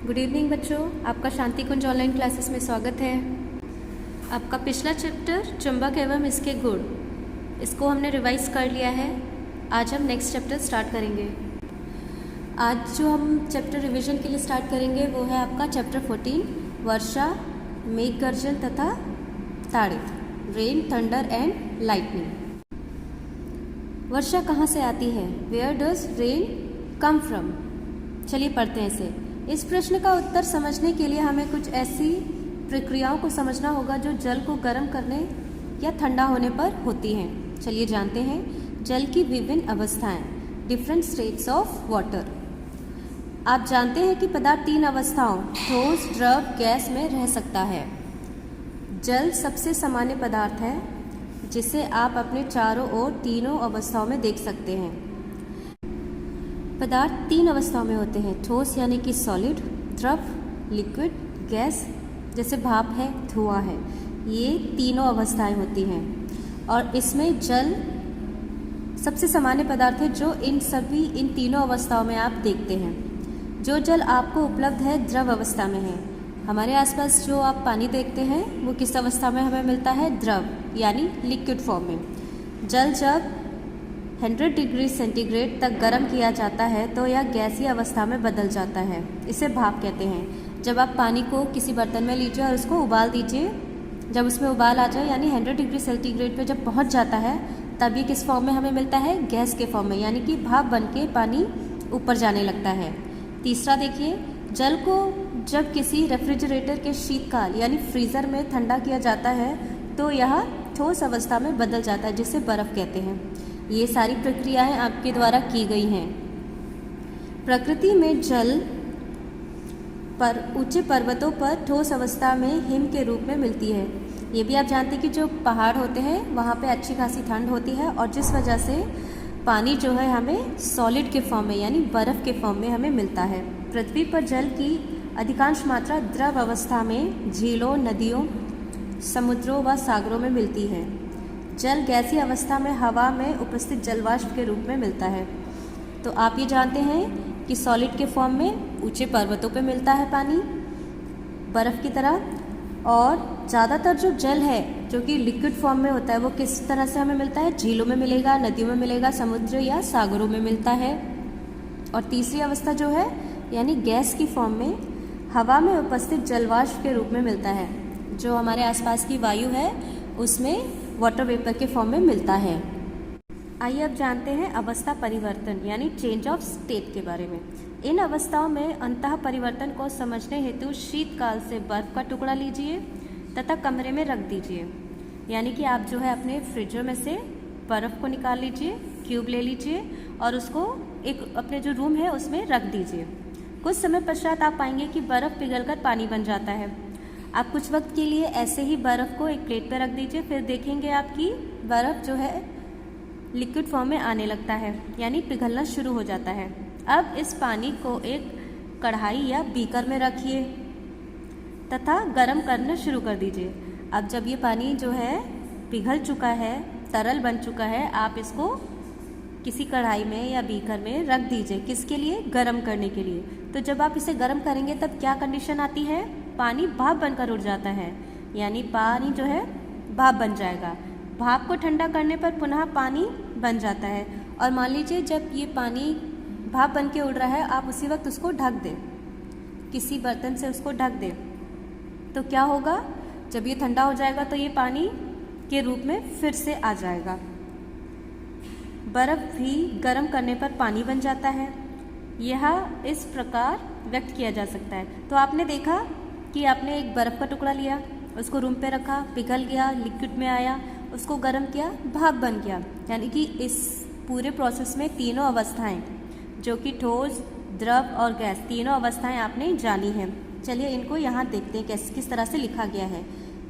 Good evening बच्चों, आपका शांति कुंज online classes में स्वागत है। आपका पिछला चैप्टर चुंबक एवं इसके गुण, इसको हमने रिवाइज कर लिया है। आज हम नेक्स्ट चैप्टर स्टार्ट करेंगे। आज जो हम चैप्टर रिवीजन के लिए स्टार्ट करेंगे वो है आपका चैप्टर 14, वर्षा, मेघ गर्जन तथा ताड़ित, रेन, थंडर एंड लाइटनिंग। वर्षा कहाँ से आती है? Where does rain come from? चलिए पढ़ते हैं इसे। इस प्रश्न का उत्तर समझने के लिए हमें कुछ ऐसी प्रक्रियाओं को समझना होगा जो जल को गर्म करने या ठंडा होने पर होती हैं। चलिए जानते हैं जल की विभिन्न अवस्थाएं, डिफरेंट स्टेट्स ऑफ वाटर। आप जानते हैं कि पदार्थ 3 अवस्थाओं ठोस, द्रव, गैस में रह सकता है। जल सबसे सामान्य पदार्थ है जिसे आप अपने चारों ओर तीनों अवस्थाओं में देख सकते हैं। पदार्थ 3 अवस्थाओं में होते हैं, ठोस यानी कि सॉलिड, द्रव लिक्विड, गैस जैसे भाप है, धुआं है। ये तीनों अवस्थाएं होती हैं और इसमें जल सबसे सामान्य पदार्थ है जो इन तीनों अवस्थाओं में आप देखते हैं। जो जल आपको उपलब्ध है द्रव अवस्था में है। हमारे आसपास जो आप पानी देखते हैं वो किस अवस्था में हमें मिलता है? द्रव यानी लिक्विड फॉर्म में। जल जब 100 डिग्री सेंटीग्रेड तक गर्म किया जाता है तो यह गैसीय अवस्था में बदल जाता है, इसे भाप कहते हैं। जब आप पानी को किसी बर्तन में लीजिए और उसको उबाल दीजिए, जब उसमें उबाल आ जाए यानी 100 डिग्री सेंटीग्रेड पे जब पहुंच जाता है तब ये किस फॉर्म में हमें मिलता है? गैस के फॉर्म में, यानी कि भाप बन के पानी ऊपर जाने लगता है। तीसरा देखिए, जल को जब किसी रेफ्रिजरेटर के शीतकाल यानी फ्रीज़र में ठंडा किया जाता है तो यह ठोस अवस्था में बदल जाता है, जिसे बर्फ़ कहते हैं। ये सारी प्रक्रियाएं आपके द्वारा की गई हैं। प्रकृति में जल पर ऊंचे पर्वतों पर ठोस अवस्था में हिम के रूप में मिलती है। ये भी आप जानते हैं कि जो पहाड़ होते हैं वहाँ पे अच्छी खासी ठंड होती है और जिस वजह से पानी जो है हमें सॉलिड के फॉर्म में यानी बर्फ़ के फॉर्म में हमें मिलता है। पृथ्वी पर जल की अधिकांश मात्रा द्रव अवस्था में झीलों, नदियों, समुद्रों व सागरों में मिलती है। जल गैसीय अवस्था में हवा में उपस्थित जलवाष्प के रूप में मिलता है। तो आप ये जानते हैं कि सॉलिड के फॉर्म में ऊंचे पर्वतों पे मिलता है पानी बर्फ़ की तरह, और ज़्यादातर जो जल है जो कि लिक्विड फॉर्म में होता है वो किस तरह से हमें मिलता है? झीलों में मिलेगा, नदियों में मिलेगा, समुद्र या सागरों में मिलता है। और तीसरी अवस्था जो है यानी गैस की फॉर्म में हवा में उपस्थित जलवाष्प के रूप में मिलता है। जो हमारे आसपास की वायु है उसमें वाटर वेपर के फॉर्म में मिलता है। आइए अब जानते हैं अवस्था परिवर्तन यानी चेंज ऑफ स्टेट के बारे में। इन अवस्थाओं में अंतः परिवर्तन को समझने हेतु शीतकाल से बर्फ का टुकड़ा लीजिए तथा कमरे में रख दीजिए। यानी कि आप जो है अपने फ्रिजर में से बर्फ़ को निकाल लीजिए, क्यूब ले लीजिए और उसको एक अपने जो रूम है उसमें रख दीजिए। कुछ समय पश्चात आप पाएंगे कि बर्फ़ पिघलकर पानी बन जाता है। आप कुछ वक्त के लिए ऐसे ही बर्फ़ को एक प्लेट पर रख दीजिए, फिर देखेंगे आपकी बर्फ़ जो है लिक्विड फॉर्म में आने लगता है यानी पिघलना शुरू हो जाता है। अब इस पानी को एक कढ़ाई या बीकर में रखिए तथा गर्म करना शुरू कर दीजिए। अब जब ये पानी जो है पिघल चुका है, तरल बन चुका है, आप इसको किसी कढ़ाई में या बीकर में रख दीजिए। किसके लिए? गर्म करने के लिए। तो जब आप इसे गर्म करेंगे तब क्या कंडीशन आती है? पानी भाप बनकर उड़ जाता है, यानी पानी जो है भाप बन जाएगा। भाप को ठंडा करने पर पुनः पानी बन जाता है। और मान लीजिए जब ये पानी भाप बन के उड़ रहा है, आप उसी वक्त उसको ढक दें, किसी बर्तन से उसको ढक दें, तो क्या होगा? जब ये ठंडा हो जाएगा तो ये पानी के रूप में फिर से आ जाएगा। बर्फ़ भी गर्म करने पर पानी बन जाता है। यह इस प्रकार व्यक्त किया जा सकता है। तो आपने देखा कि आपने एक बर्फ़ का टुकड़ा लिया, उसको रूम पे रखा, पिघल गया, लिक्विड में आया, उसको गर्म किया, भाप बन गया। यानी कि इस पूरे प्रोसेस में तीनों अवस्थाएं जो कि ठोस, द्रव और गैस, तीनों अवस्थाएं आपने जानी हैं। चलिए इनको यहाँ देखते हैं किस तरह से लिखा गया है।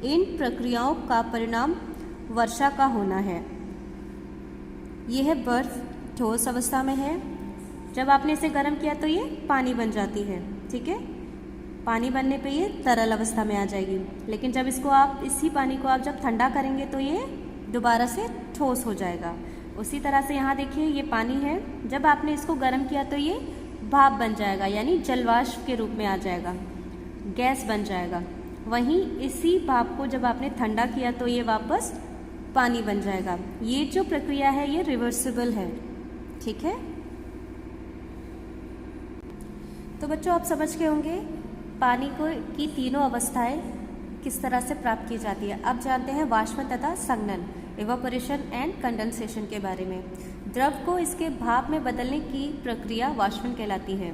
इन प्रक्रियाओं का परिणाम वर्षा का होना है। यह बर्फ़ ठोस अवस्था में है। जब आपने इसे गर्म किया तो ये पानी बन जाती है, ठीक है। पानी बनने पे ये तरल अवस्था में आ जाएगी। लेकिन जब इसी पानी को आप जब ठंडा करेंगे तो ये दोबारा से ठोस हो जाएगा। उसी तरह से यहाँ देखिए ये पानी है, जब आपने इसको गर्म किया तो ये भाप बन जाएगा, यानी जलवाष्प के रूप में आ जाएगा, गैस बन जाएगा। वहीं इसी भाप को जब आपने ठंडा किया तो ये वापस पानी बन जाएगा। ये जो प्रक्रिया है ये रिवर्सिबल है, ठीक है। तो बच्चों आप समझ गए होंगे पानी को की तीनों अवस्थाएं किस तरह से प्राप्त की जाती है। अब जानते हैं वाष्पन तथा संघनन, इवापोरेशन एंड कंडेंसेशन के बारे में। द्रव को इसके भाप में बदलने की प्रक्रिया वाष्पन कहलाती है।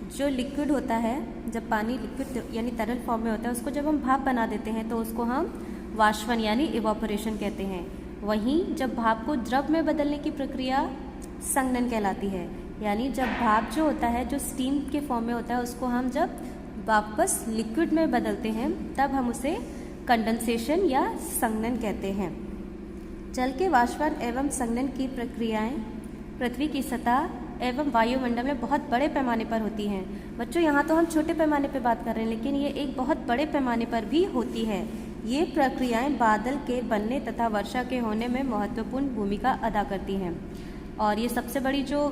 जो लिक्विड होता है, जब पानी लिक्विड यानी तरल फॉर्म में होता है, उसको जब हम भाप बना देते हैं तो उसको हम वाष्पन यानी इवापोरेशन कहते हैं। वहीं जब भाप को द्रव में बदलने की प्रक्रिया संघनन कहलाती है, यानी जब भाप जो होता है जो स्टीम के फॉर्म में होता है उसको हम जब वापस लिक्विड में बदलते हैं तब हम उसे कंडेंसेशन या संघनन कहते हैं। जल के वाष्पन एवं संघनन की प्रक्रियाएं पृथ्वी की सतह एवं वायुमंडल में बहुत बड़े पैमाने पर होती हैं। बच्चों यहाँ तो हम छोटे पैमाने पर बात कर रहे हैं, लेकिन ये एक बहुत बड़े पैमाने पर भी होती है। ये प्रक्रियाएं बादल के बनने तथा वर्षा के होने में महत्वपूर्ण भूमिका अदा करती हैं। और ये सबसे बड़ी जो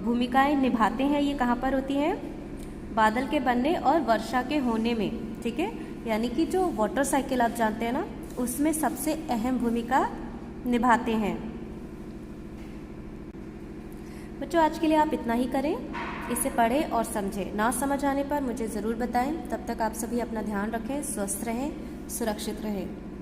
भूमिकाएं निभाते हैं ये कहाँ पर होती हैं? बादल के बनने और वर्षा के होने में, ठीक है। यानी कि जो वाटर साइकिल आप जानते हैं ना, उसमें सबसे अहम भूमिका निभाते हैं। बच्चों आज के लिए आप इतना ही करें, इसे पढ़ें और समझें। ना समझ आने पर मुझे ज़रूर बताएं। तब तक आप सभी अपना ध्यान रखें, स्वस्थ रहें, सुरक्षित रहें।